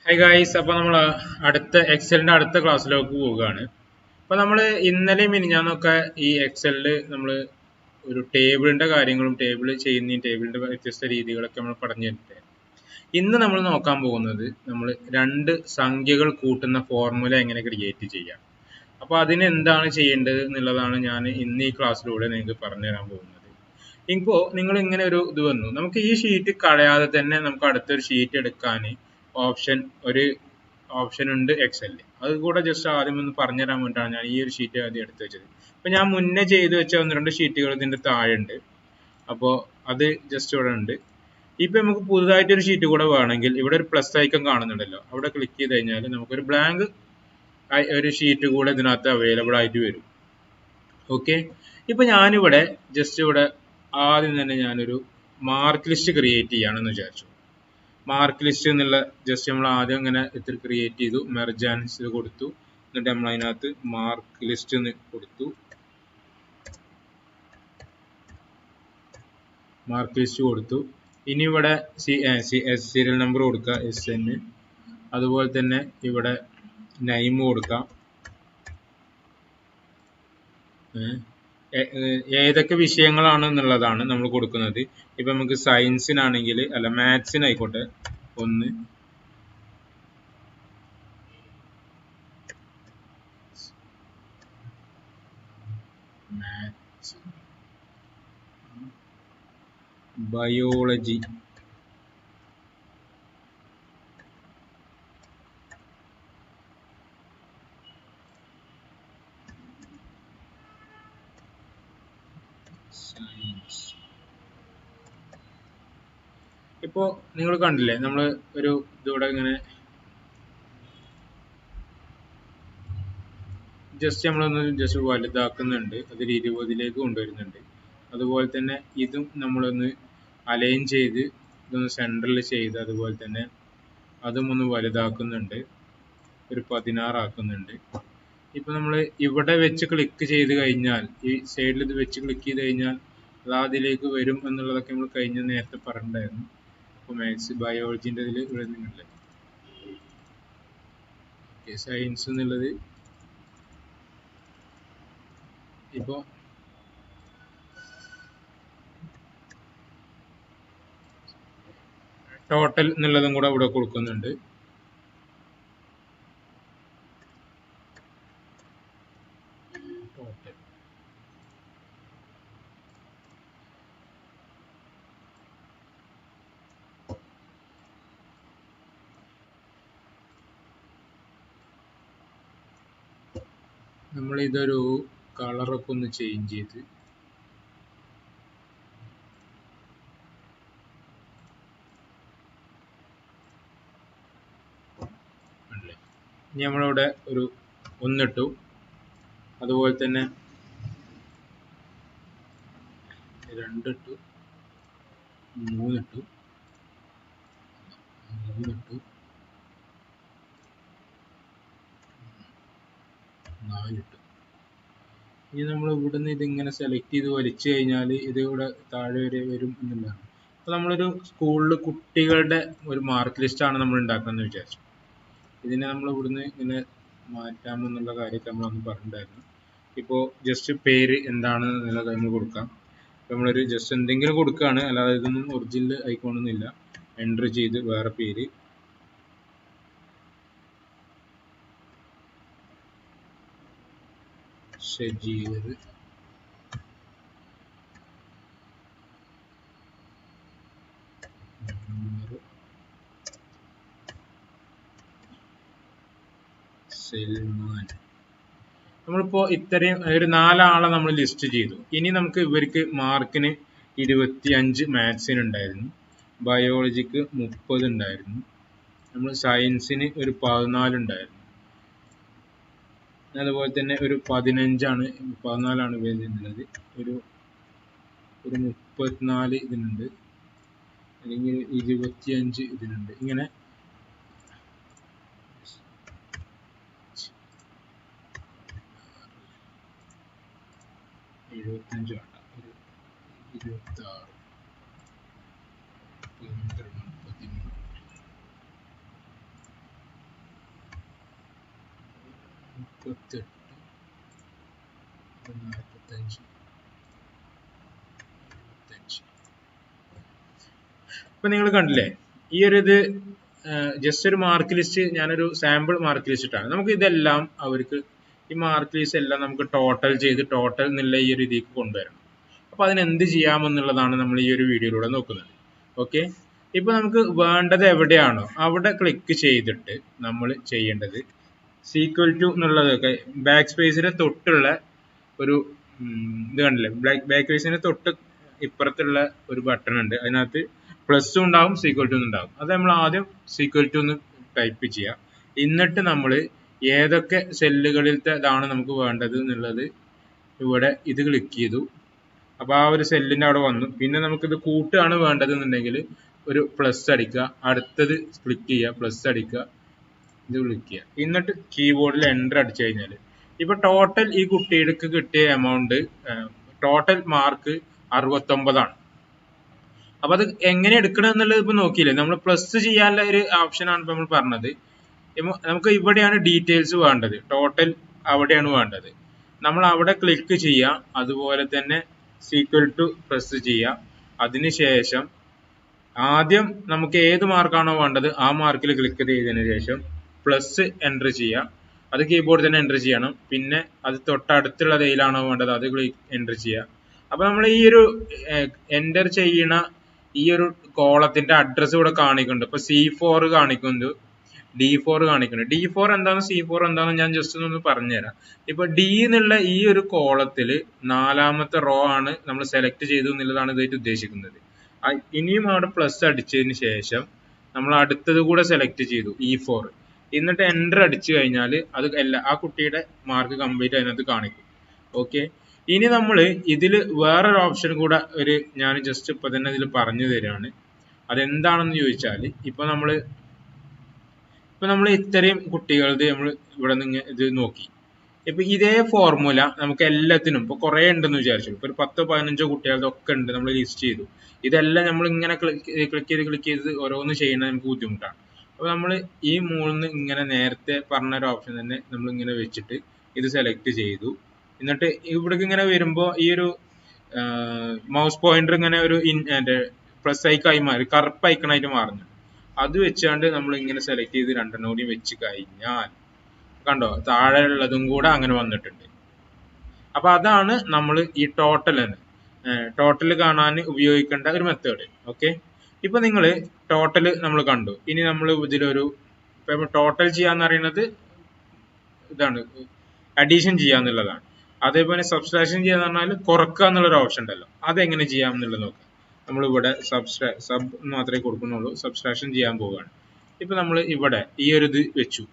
Hi guys, അപ്പോൾ നമ്മൾ അടുത്ത എക്സലിന്റെ അടുത്ത ക്ലാസ്സിലേക്ക് പോവുകയാണ്. അപ്പോൾ നമ്മൾ ഇന്നലെയും മിനിഞ്ഞാന്നൊക്കെ ഈ എക്സലിൽ നമ്മൾ ഒരു ടേബിളിന്റെ കാര്യങ്ങളും ടേബിൾ ചെയ്യുന്നതും ടേബിളിന്റെ വ്യത്യസ്ത രീതികളൊക്കെ നമ്മൾ പറഞ്ഞിട്ടുണ്ട്. ഇന്ന് നമ്മൾ നോക്കാൻ പോകുന്നത് നമ്മൾ രണ്ട് സംഖ്യകൾ കൂട്ടുന്ന ഫോർമുല എങ്ങനെ ക്രിയേറ്റ് ചെയ്യാം. അപ്പോൾ അതിന് എന്താണ് ചെയ്യേണ്ടത് എന്നുള്ളതാണ് ഞാൻ ഇന്ന് ഈ ക്ലാസ്സിലൂടെ നിങ്ങൾക്ക് പറഞ്ഞു തരാൻ പോകുന്നത്. ഇപ്പോൾ നിങ്ങൾ ഇങ്ങനെ ഒരു ഇത് വന്നു, നമുക്ക് ഈ ഷീറ്റ് കളയാതെ തന്നെ നമുക്ക് അടുത്തൊരു ഷീറ്റ് എടുക്കാൻ ഓപ്ഷൻ ഉണ്ട് എക്സലിൽ. അത് കൂടെ ജസ്റ്റ് ആദ്യം ഒന്ന് പറഞ്ഞു തരാൻ വേണ്ടിയിട്ടാണ് ഞാൻ ഈ ഒരു ഷീറ്റ് ആദ്യം എടുത്തു വെച്ചത്. അപ്പൊ ഞാൻ മുന്നേ ചെയ്തു വെച്ച 1-2 ഷീറ്റുകൾ ഇതിന്റെ താഴെ ഉണ്ട്. അപ്പോൾ അത് ജസ്റ്റ് ഇവിടെ ഉണ്ട്. ഇപ്പൊ നമുക്ക് പുതുതായിട്ടൊരു ഷീറ്റ് കൂടെ വേണമെങ്കിൽ ഇവിടെ ഒരു പ്ലസ് ഐക്കൺ കാണുന്നുണ്ടല്ലോ, അവിടെ ക്ലിക്ക് ചെയ്ത് കഴിഞ്ഞാൽ നമുക്കൊരു ബ്ലാങ്ക് ഒരു ഷീറ്റ് കൂടെ ഇതിനകത്ത് അവൈലബിൾ ആയിട്ട് വരും. ഓക്കെ, ഇപ്പൊ ഞാനിവിടെ ജസ്റ്റ് ഇവിടെ ആദ്യം തന്നെ ഞാനൊരു മാർക്ക് ലിസ്റ്റ് ക്രിയേറ്റ് ചെയ്യാണെന്ന് വിചാരിച്ചു. മാർക്ക് ലിസ്റ്റ് എന്നുള്ള ജസ്റ്റ് നമ്മൾ ആദ്യം ഇങ്ങനെ ഇത്ര ക്രിയേറ്റ് ചെയ്തു, മെർജ് ആൻഡ് കൊടുത്തു, എന്നിട്ട് നമ്മൾ അതിനകത്ത് മാർക്ക് ലിസ്റ്റ് എന്ന് കൊടുത്തു. മാർക്ക് ലിസ്റ്റ് കൊടുത്തു. ഇനി ഇവിടെ സീരിയൽ നമ്പർ കൊടുക്കുക SN, അതുപോലെ തന്നെ ഇവിടെ നെയിം കൊടുക്കാം. ഏതൊക്കെ വിഷയങ്ങളാണ് എന്നുള്ളതാണ് നമ്മൾ കൊടുക്കുന്നത്. ഇപ്പൊ നമുക്ക് സയൻസിനാണെങ്കിൽ അല്ല മാത്സിനായിക്കോട്ടെ 1, മാത്സ്, ബയോളജി, സയൻസ്. ഇപ്പോ നിങ്ങൾ കണ്ടില്ലേ, നമ്മൾ ഒരു ഇതിവിടെ ഇങ്ങനെ നമ്മളൊന്ന് ജസ്റ്റ് വലുതാക്കുന്നുണ്ട്, അതിൽ 20ലേക്ക് കൊണ്ടുവരുന്നുണ്ട്. അതുപോലെ തന്നെ ഇതും നമ്മളൊന്ന് അലൈൻ ചെയ്ത് ഇതൊന്ന് സെൻട്രൽ ചെയ്ത് അതുപോലെ തന്നെ അതും ഒന്ന് വലുതാക്കുന്നുണ്ട്, ഒരു 16 ആക്കുന്നുണ്ട്. ഇപ്പൊ നമ്മൾ ഇവിടെ വെച്ച് ക്ലിക്ക് ചെയ്ത് കഴിഞ്ഞാൽ, ഈ സൈഡിൽ ഇത് വെച്ച് ക്ലിക്ക് ചെയ്ത് കഴിഞ്ഞാൽ അത് അതിലേക്ക് വരും എന്നുള്ളതൊക്കെ നമ്മൾ കഴിഞ്ഞ നേരത്തെ പറഞ്ഞിട്ടുണ്ടായിരുന്നു. ഇപ്പൊ മാത്സ് ബയോളജിന്റെ ഇതിൽ വരുന്നുണ്ട്. സയൻസ് എന്നുള്ളത് ഇപ്പോ ടോട്ടൽ എന്നുള്ളതും കൂടെ ഇവിടെ കൊടുക്കുന്നുണ്ട്. ടോട്ടൽ നമ്മൾ ഇതൊരു കളറൊക്കെ ഒന്ന് ചേഞ്ച് ചെയ്ത് ഇനി നമ്മളിവിടെ ഒരു 1 ഇട്ടു, അതുപോലെ തന്നെ 2 ഇട്ടു, 3 ഇട്ടു, 4 ഇട്ടു, 4 ഇട്ടു. ഇനി നമ്മൾ ഇവിടുന്ന് ഇതിങ്ങനെ സെലക്ട് ചെയ്ത് വലിച്ചു കഴിഞ്ഞാൽ ഇത് ഇവിടെ താഴെ വരെ വരും എന്നുള്ളതാണ്. അപ്പൊ നമ്മളൊരു സ്കൂളിൽ കുട്ടികളുടെ ഒരു മാർക്ക് ലിസ്റ്റ് ആണ് നമ്മൾ ഉണ്ടാക്കുന്നത് വിചാരിച്ചു. ഇതിനെ നമ്മൾ ഇവിടുന്ന് ഇങ്ങനെ മാറ്റാമെന്നുള്ള കാര്യമൊക്കെ നമ്മളൊന്ന് പറഞ്ഞിട്ടുണ്ടായിരുന്നു. ഇപ്പോൾ ജസ്റ്റ് പേര് എന്താണ് എന്നുള്ളത് നമ്മൾ കൊടുക്കാം. നമ്മളൊരു ജസ്റ്റ് എന്തെങ്കിലും കൊടുക്കുകയാണ്, അല്ലാതെ ഇതൊന്നും ഒറിജിനൽ ആയിക്കോണമെന്നില്ല. എൻ്റർ ചെയ്ത് വേറെ പേര്, ഷജീർ, സൽമാൻ. നമ്മളിപ്പോ ഇത്രയും ഒരു 4 ആളെ നമ്മൾ ലിസ്റ്റ് ചെയ്തു. ഇനി നമുക്ക് ഇവർക്ക് മാർക്കിന് 25 മാത്സിന് ഉണ്ടായിരുന്നു, ബയോളജിക്ക് 30 ഉണ്ടായിരുന്നു, നമ്മൾ സയൻസിന് ഒരു 14 ഉണ്ടായിരുന്നു, അതുപോലെ തന്നെ ഒരു 14 വരുന്നുള്ളത്, ഒരു 34 ഇതിനുണ്ട്, അല്ലെങ്കിൽ 25 ഇതിനുണ്ട്. ഇങ്ങനെ 75 വേണ്ട, ഒരു 26, 12, 13, ഇപ്പൊ നിങ്ങൾ കണ്ടില്ലേ ഈ ഒരു ഇത് ജസ്റ്റ് ഒരു മാർക്ക് ലിസ്റ്റ് ഞാനൊരു സാമ്പിൾ മാർക്ക് ലിസ്റ്റ് ഇട്ടാണ്. നമുക്ക് ഇതെല്ലാം അവർക്ക് ഈ മാർക്ക് ലിസ്റ്റ് എല്ലാം നമുക്ക് ടോട്ടൽ ചെയ്ത് ടോട്ടൽ എന്നുള്ള ഈ ഒരു ഇതിലേക്ക് കൊണ്ടുവരണം. അപ്പൊ അതിനെന്ത് ചെയ്യാമെന്നുള്ളതാണ് നമ്മൾ ഈ ഒരു വീഡിയോയിലൂടെ നോക്കുന്നത്. ഓക്കെ, ഇപ്പൊ നമുക്ക് വേണ്ടത് എവിടെയാണോ അവിടെ ക്ലിക്ക് ചെയ്തിട്ട് നമ്മൾ ചെയ്യേണ്ടത് സീക്വൽ ടു എന്നുള്ളതൊക്കെ ബാക്ക് സ്പേസിന് തൊട്ടുള്ള ഒരു ഇത് കണ്ടില്ലേ, ബാക്ക് സ്പേസിന് തൊട്ട് ഇപ്പുറത്തുള്ള ഒരു ബട്ടൺ ഉണ്ട്, അതിനകത്ത് പ്ലസ് ഉണ്ടാവും സീക്വൽ ടു ഉണ്ടാവും. അത് നമ്മൾ ആദ്യം സീക്വൽ ടു എന്ന് ടൈപ്പ് ചെയ്യുക. എന്നിട്ട് നമ്മൾ ഏതൊക്കെ സെല്ലുകളിലത്തെ ഇതാണ് നമുക്ക് വേണ്ടത് എന്നുള്ളത് ഇവിടെ ഇത് ക്ലിക്ക് ചെയ്തു. അപ്പൊ ആ ഒരു സെല്ലിന്റെ അവിടെ വന്നു. പിന്നെ നമുക്കിത് കൂട്ടുകയാണ് വേണ്ടത് എന്നുണ്ടെങ്കിൽ ഒരു പ്ലസ് അടിക്കുക, അടുത്തത് ക്ലിക്ക് ചെയ്യുക, പ്ലസ് അടിക്കുക, ഇത് ക്ലിക്ക് ചെയ്യുക. എന്നിട്ട് കീബോർഡിൽ എൻ്റർ അടിച്ചു കഴിഞ്ഞാൽ ഇപ്പൊ ടോട്ടൽ ഈ കുട്ടികൾക്ക് കിട്ടിയ എമൗണ്ട് ടോട്ടൽ മാർക്ക് 69 ആണ്. അപ്പൊ അത് എങ്ങനെ എടുക്കണം എന്നുള്ളത് ഇപ്പൊ നോക്കിയില്ലേ, നമ്മൾ പ്ലസ് ചെയ്യാനുള്ള ഒരു ഓപ്ഷനാണ് ഇപ്പൊ നമ്മൾ പറഞ്ഞത്. നമുക്ക് ഇവിടെയാണ് ഡീറ്റെയിൽസ് വേണ്ടത്, ടോട്ടൽ അവിടെയാണ് വേണ്ടത്. നമ്മൾ അവിടെ ക്ലിക്ക് ചെയ്യുക, അതുപോലെ തന്നെ സീക്വൽ ടു പ്രസ് ചെയ്യുക. അതിനുശേഷം ആദ്യം നമുക്ക് ഏത് മാർക്കാണോ വേണ്ടത് ആ മാർക്കിൽ ക്ലിക്ക് ചെയ്തതിനു ശേഷം പ്ലസ് എൻ്റർ ചെയ്യുക. അത് കീബോർഡ് തന്നെ എൻ്റർ ചെയ്യണം. പിന്നെ അത് തൊട്ടടുത്തുള്ളത് ഏതിലാണോ വേണ്ടത് അത് എൻ്റർ ചെയ്യുക. അപ്പൊ നമ്മൾ ഈ ഒരു എൻ്റർ ചെയ്യണ ഈ ഒരു കോളത്തിന്റെ അഡ്രസ് ഇവിടെ കാണിക്കുന്നുണ്ട്. ഇപ്പൊ C4 കാണിക്കുന്നു, D4 കാണിക്കുന്നുണ്ട്. D4 എന്താണ് C4 എന്താണെന്ന് ഞാൻ ജസ്റ്റ് ഒന്ന് പറഞ്ഞുതരാം. ഇപ്പൊ D എന്നുള്ള ഈ ഒരു കോളത്തിൽ 4ാമത്തെ റോ ആണ് നമ്മൾ സെലക്ട് ചെയ്തു എന്നുള്ളതാണ് ഇതായിട്ട് ഉദ്ദേശിക്കുന്നത്. ഇനിയും അവിടെ പ്ലസ് അടിച്ചതിന് ശേഷം നമ്മൾ അടുത്തത് കൂടെ സെലക്ട് ചെയ്തു E4, എന്നിട്ട് എൻ്റർ അടിച്ചു കഴിഞ്ഞാൽ അത് ആ കുട്ടിയുടെ മാർക്ക് കംപ്ലീറ്റ് അതിനകത്ത് കാണിക്കും. ഓക്കെ, ഇനി നമ്മൾ ഇതിൽ വേറൊരു ഓപ്ഷൻ കൂടെ ഞാൻ ജസ്റ്റ് ഇപ്പൊ തന്നെ ഇതിൽ പറഞ്ഞു തരാണ്. അതെന്താണെന്ന് ചോദിച്ചാൽ ഇപ്പൊ നമ്മൾ ഇത്രയും കുട്ടികളുടെ നമ്മൾ ഇവിടെ നിന്ന് ഇത് നോക്കി. ഇപ്പൊ ഇതേ ഫോർമുല നമുക്ക് എല്ലാത്തിനും ഇപ്പൊ കുറെ ഉണ്ടെന്ന് വിചാരിച്ചു. ഇപ്പൊ ഒരു 10-15 കുട്ടികളുടെ ഒക്കെ ഉണ്ട്, നമ്മൾ ലിസ്റ്റ് ചെയ്തു. ഇതെല്ലാം നമ്മൾ ഇങ്ങനെ ക്ലിക്ക് ചെയ്ത് ഓരോന്ന് ചെയ്യുന്നത് നമുക്ക് ബുദ്ധിമുട്ടാണ്. അപ്പൊ നമ്മൾ ഈ 3 ഇങ്ങനെ നേരത്തെ പറഞ്ഞ ഒരു ഓപ്ഷൻ തന്നെ നമ്മൾ ഇങ്ങനെ വെച്ചിട്ട് ഇത് സെലക്ട് ചെയ്തു. എന്നിട്ട് ഇവിടേക്ക് ഇങ്ങനെ വരുമ്പോ ഈ ഒരു മൗസ് പോയിന്റർ ഇങ്ങനെ ഒരു പ്ലസ് ഐക്കായി മാറി, കറുപ്പ് ഐക്കണായിട്ട് മാറുന്നു. അത് വെച്ചാണ്ട് നമ്മൾ ഇങ്ങനെ സെലക്ട് ചെയ്ത് 2 കൂടി വെച്ച് കഴിഞ്ഞാൽ കണ്ടോ താഴെ ഉള്ളതും കൂടെ അങ്ങനെ വന്നിട്ടുണ്ട്. അപ്പൊ അതാണ് നമ്മൾ ഈ ടോട്ടൽ കാണാൻ ഉപയോഗിക്കേണ്ട ഒരു മെത്തേഡ്. ഓക്കെ, ഇപ്പൊ നിങ്ങൾ ടോട്ടൽ നമ്മൾ കണ്ടു. ഇനി നമ്മൾ ഇതിലൊരു ടോട്ടൽ ചെയ്യാന്ന് പറയുന്നത് ഇതാണ്, അഡീഷൻ ചെയ്യാന്നുള്ളതാണ്. അതേപോലെ സബ്സ്ട്രാക്ഷൻ ചെയ്യാന്ന് പറഞ്ഞാൽ കുറക്കുക എന്നുള്ളൊരു ഓപ്ഷൻ ഉണ്ടല്ലോ, അതെങ്ങനെ ചെയ്യാം എന്നുള്ളത് നോക്കാം. നമ്മൾ ഇവിടെ സബ് മാത്രമേ കൊടുക്കുന്നുള്ളൂ, സബ്സ്ട്രാക്ഷൻ ചെയ്യാൻ പോവുകയാണ്. ഇപ്പൊ നമ്മൾ ഇവിടെ ഈ ഒരു ഇത് വെച്ചു.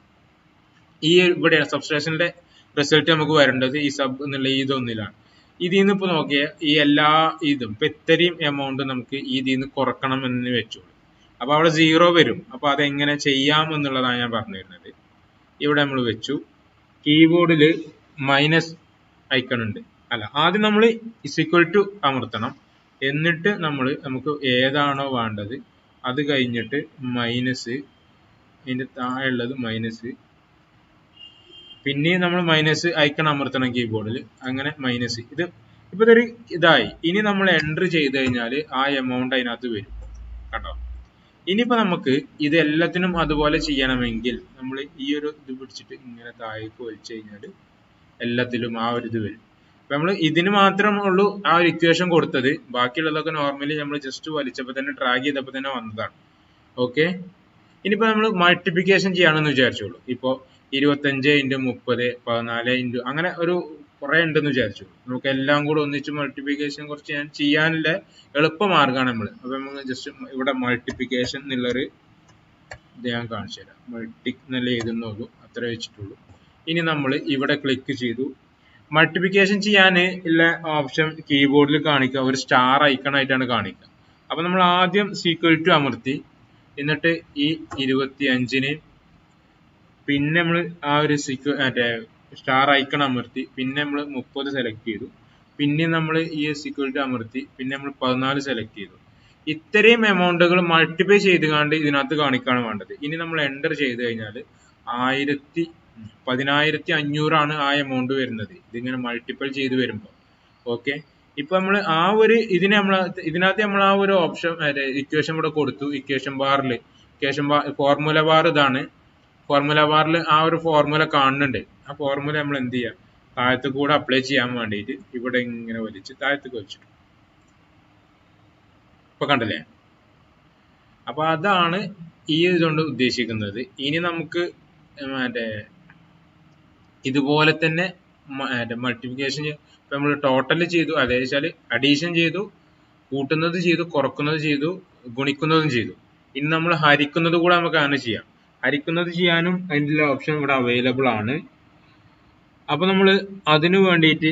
ഇവിടെയാണ് സബ്സ്ട്രാക്ഷന്റെ റിസൾട്ട് നമുക്ക് വരേണ്ടത് ഈ സബ് എന്നുള്ള ഇതൊന്നിലാണ്. ഇതിൽ നിന്ന് ഇപ്പൊ നോക്കിയ ഈ എല്ലാ ഇതും ഇപ്പൊ ഇത്രയും എമൗണ്ട് നമുക്ക് ഇതിൽ നിന്ന് കുറക്കണം എന്ന് വെച്ചോളൂ. അപ്പൊ അവിടെ 0 വരും. അപ്പൊ അതെങ്ങനെ ചെയ്യാം എന്നുള്ളതാണ് ഞാൻ പറഞ്ഞു തരുന്നത്. ഇവിടെ നമ്മൾ വെച്ചു, കീബോർഡിൽ മൈനസ് ഐക്കൺ ഉണ്ട്. ആദ്യം നമ്മൾ ഈക്വൽ ടു അമർത്തണം. എന്നിട്ട് നമുക്ക് ഏതാണോ വേണ്ടത് അത് കഴിഞ്ഞിട്ട് മൈനസ്, ഇതിന്റെ താഴെ ഉള്ളത് മൈനസ്, പിന്നെയും നമ്മൾ മൈനസ് ഐക്കൺ അമർത്തണം കീബോർഡിൽ. അങ്ങനെ മൈനസ് ഇപ്പൊ ഇതൊരു ഇതായി. ഇനി നമ്മൾ എൻ്റർ ചെയ്ത് കഴിഞ്ഞാൽ ആ എമൗണ്ട് അതിനകത്ത് വരും. കേട്ടോ, ഇനിയിപ്പോ നമുക്ക് ഇത് എല്ലാത്തിനും അതുപോലെ ചെയ്യണമെങ്കിൽ നമ്മൾ ഈ ഒരു ഇത് പിടിച്ചിട്ട് ഇങ്ങനെ താഴേക്ക് വലിച്ചു കഴിഞ്ഞാൽ എല്ലാത്തിലും ആ ഒരു ഇത് വരും. അപ്പൊ നമ്മൾ ഇതിന് മാത്രമേ ഉള്ളൂ ആ ഒരു ഇക്വേഷൻ കൊടുത്തത്. ബാക്കിയുള്ളതൊക്കെ നോർമലി നമ്മൾ ജസ്റ്റ് വലിച്ചപ്പോ തന്നെ ഡ്രാഗ് ചെയ്തപ്പോ തന്നെ വന്നതാണ്. ഓക്കെ, ഇനിയിപ്പോ നമ്മൾ മൾട്ടിപ്ലിക്കേഷൻ ചെയ്യാണെന്ന് വിചാരിച്ചോളൂ. ഇപ്പോ 25 × 30 14 അങ്ങനെ ഒരു കുറെ ഉണ്ടെന്ന് വിചാരിച്ചു. നമുക്ക് എല്ലാം കൂടെ ഒന്നിച്ച് മൾട്ടിപ്ലിക്കേഷൻ കുറച്ച് ചെയ്യാനുള്ള എളുപ്പമാർഗ്ഗമാണ് നമ്മൾ. അപ്പൊ നമുക്ക് ജസ്റ്റ് ഇവിടെ മൾട്ടിപ്ലിക്കേഷൻ എന്നുള്ളൊരു ഇത് ഞാൻ കാണിച്ചു തരാം. മൾട്ടി എന്നല്ല എഴുതുന്നുള്ളൂ, അത്ര വെച്ചിട്ടുള്ളൂ. ഇനി നമ്മൾ ഇവിടെ ക്ലിക്ക് ചെയ്തു. മൾട്ടിപ്ലിക്കേഷൻ ചെയ്യാൻ ഉള്ള ഓപ്ഷൻ കീബോർഡിൽ കാണിക്കുക, ഒരു സ്റ്റാർ ഐക്കൺ ആയിട്ടാണ് കാണിക്കുക. അപ്പൊ നമ്മൾ ആദ്യം സീക്വൽ ടു അമർത്തി, എന്നിട്ട് ഈ 25-ന് പിന്നെ നമ്മൾ ആ ഒരു സ്റ്റാർ ഐക്കൺ അമർത്തി, പിന്നെ നമ്മൾ 30 സെലക്ട് ചെയ്തു. പിന്നെ നമ്മൾ ഈ സീക്വൽ ടു അമർത്തി, പിന്നെ നമ്മൾ 14 സെലക്ട് ചെയ്തു. ഇത്രയും എമൗണ്ടുകൾ മൾട്ടിപ്ലൈ ചെയ്ത് കണ്ട് ഇതിനകത്ത് കാണിക്കാണ് വേണ്ടത്. ഇനി നമ്മൾ എൻ്റർ ചെയ്ത് കഴിഞ്ഞാൽ 10,500 ആ എമൗണ്ട് വരുന്നത്. ഇതിങ്ങനെ മൾട്ടിപ്പിൾ ചെയ്ത് വരുമ്പോൾ. ഓക്കെ, ഇപ്പൊ നമ്മൾ ആ ഒരു ഇതിനകത്ത് നമ്മൾ ആ ഒരു ഓപ്ഷൻ ഇക്വേഷൻ ഇവിടെ കൊടുത്തു. ഇക്വേഷൻ ഫോർമുല ബാർ ഇതാണ്. ഫോർമുല ബാറിൽ ആ ഒരു ഫോർമുല കാണുന്നുണ്ട്. ആ ഫോർമുല നമ്മൾ എന്ത് ചെയ്യാം, താഴത്ത് കൂടെ അപ്ലൈ ചെയ്യാൻ വേണ്ടിയിട്ട് ഇവിടെ ഇങ്ങനെ വലിച്ച് താഴത്തേക്ക് വെച്ചിട്ടു. ഇപ്പൊ കണ്ടല്ലേ? അപ്പൊ അതാണ് ഈ ഇതുകൊണ്ട് ഉദ്ദേശിക്കുന്നത്. ഇനി നമുക്ക് മറ്റേ ഇതുപോലെ തന്നെ മൾട്ടിപ്ലിക്കേഷൻ നമ്മൾ ടോട്ടൽ ചെയ്തു, അതായത് വെച്ചാൽ അഡീഷൻ ചെയ്തു, കൂട്ടുന്നത് ചെയ്തു, കുറക്കുന്നത് ചെയ്തു, ഗുണിക്കുന്നതും ചെയ്തു. ഇനി നമ്മൾ ഹരിക്കുന്നത് കൂടെ നമുക്ക് അങ്ങനെ ചെയ്യാം. ഹരിക്കുന്നത് ചെയ്യാനും അതിൻ്റെ ഓപ്ഷൻ ഇവിടെ അവൈലബിൾ ആണ്. അപ്പൊ നമ്മൾ അതിനു വേണ്ടിയിട്ട്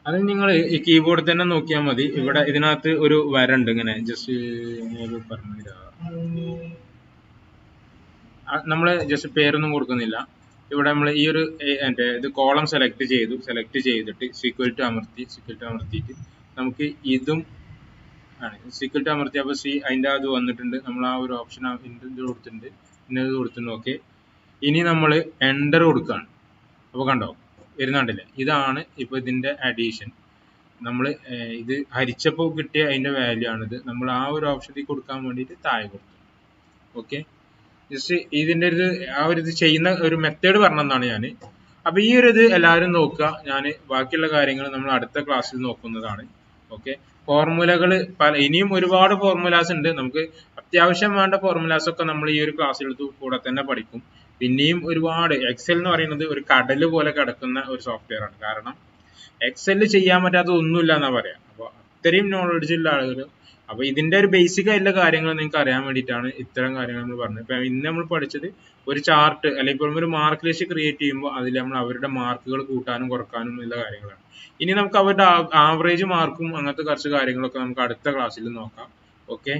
അത് നിങ്ങൾ ഈ കീബോർഡിൽ തന്നെ നോക്കിയാൽ മതി. ഇവിടെ ഇതിനകത്ത് ഒരു വരണ്ട്, ഇങ്ങനെ ജസ്റ്റ് പറഞ്ഞില്ല, നമ്മൾ ജസ്റ്റ് പേരൊന്നും കൊടുക്കുന്നില്ല. ഇവിടെ നമ്മൾ ഈ ഒരു ഇത് കോളം സെലക്ട് ചെയ്തിട്ട് സീക്വൽ ടു അമർത്തിയിട്ട് നമുക്ക് ഇതും ആണ് സീക്വൽ ടു അമർത്തി. അപ്പോൾ അതിൻ്റെ അത് വന്നിട്ടുണ്ട്. നമ്മൾ ആ ഒരു ഓപ്ഷൻ ഇത് കൊടുത്തിട്ടുണ്ട്, ഇന്നത് കൊടുത്തിട്ടുണ്ട്. ഓക്കെ, ഇനി നമ്മൾ എൻ്റർ കൊടുക്കുകയാണ്. അപ്പോൾ കണ്ടോ വരുന്നുണ്ടല്ലേ? ഇതാണ് ഇപ്പൊ ഇതിന്റെ അഡീഷൻ. നമ്മൾ ഇത് ഹരിച്ചപ്പോൾ കിട്ടിയ അതിന്റെ വാല്യൂ ആണിത്. നമ്മൾ ആ ഒരു ഓപ്ഷനിൽ കൊടുക്കാൻ വേണ്ടിയിട്ട് താഴെ കൊടുത്തു. ഓക്കെ, ജസ്റ്റ് ഇതിന്റെ ഒരു ആ ഒരു ഇത് ചെയ്യുന്ന ഒരു മെത്തേഡ് പറഞ്ഞതാണ് ഞാൻ. അപ്പൊ ഈ ഒരു ഇത് എല്ലാവരും നോക്കുക. ഞാൻ ബാക്കിയുള്ള കാര്യങ്ങൾ നമ്മൾ അടുത്ത ക്ലാസ്സിൽ നോക്കുന്നതാണ്. ഓക്കെ, ഫോർമുലകൾ ഇനിയും ഒരുപാട് ഫോർമുലാസ് ഉണ്ട്. നമുക്ക് അത്യാവശ്യം വേണ്ട ഫോർമുലാസ് ഒക്കെ നമ്മൾ ഈ ഒരു ക്ലാസ്സിൽ കൂടെ തന്നെ പഠിക്കും. പിന്നെയും ഒരുപാട് എക്സൽ എന്ന് പറയുന്നത് ഒരു കടല് പോലെ കിടക്കുന്ന ഒരു സോഫ്റ്റ്വെയർ ആണ്. കാരണം എക്സലിൽ ചെയ്യാൻ പറ്റാത്ത ഒന്നുമില്ല എന്നാ പറയാം. അപ്പൊ അത്രയും നോളജ് ഉള്ള ആളുകൾ. അപ്പൊ ഇതിന്റെ ഒരു ബേസിക് ആയിട്ടുള്ള കാര്യങ്ങൾ നിങ്ങൾക്ക് അറിയാൻ വേണ്ടിയിട്ടാണ് ഇത്തരം കാര്യങ്ങൾ നമ്മൾ പറഞ്ഞത്. ഇപ്പൊ ഇന്ന് നമ്മൾ പഠിച്ചത് ഒരു ചാർട്ട് അല്ലെങ്കിൽ ഒരു മാർക്ക് ലിസ്റ്റ് ക്രിയേറ്റ് ചെയ്യുമ്പോൾ അതിൽ നമ്മൾ അവരുടെ മാർക്കുകൾ കൂട്ടാനും കുറക്കാനും ഉള്ള കാര്യങ്ങളാണ്. ഇനി നമുക്ക് അവരുടെ ആവറേജ് മാർക്കും അങ്ങനത്തെ കുറച്ച് കാര്യങ്ങളൊക്കെ നമുക്ക് അടുത്ത ക്ലാസ്സിൽ നോക്കാം. ഓക്കെ.